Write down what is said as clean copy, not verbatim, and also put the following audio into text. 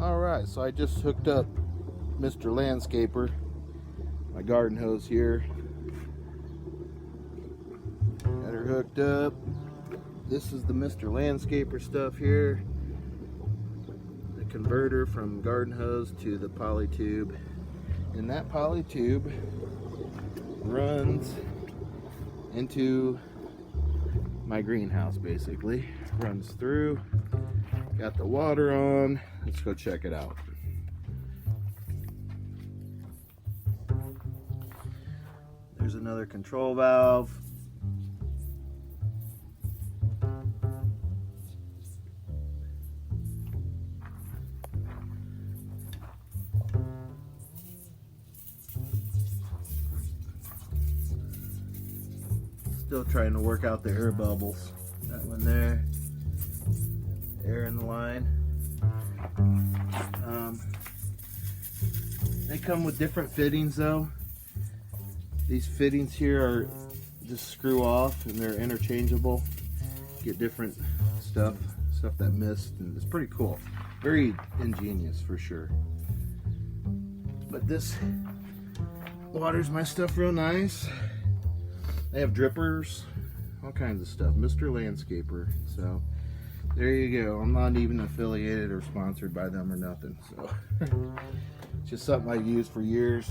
Alright, so I just hooked up Mr. Landscaper, my garden hose here. Got her hooked up. This is the Mr. Landscaper stuff here. The converter from garden hose to the poly tube. And that poly tube runs into my greenhouse, basically. Runs through. Got the water on. Let's go check it out. There's another control valve. Still trying to work out the air bubbles. That one there. Air in the line. They come with different fittings though. These fittings here are just screw off and they're interchangeable. Get different stuff that missed, and it's pretty cool. Very ingenious for sure. But this waters my stuff real nice. They have drippers, all kinds of stuff. Mr. Landscaper. So there you go. I'm not even affiliated or sponsored by them or nothing. So it's just something I've used for years.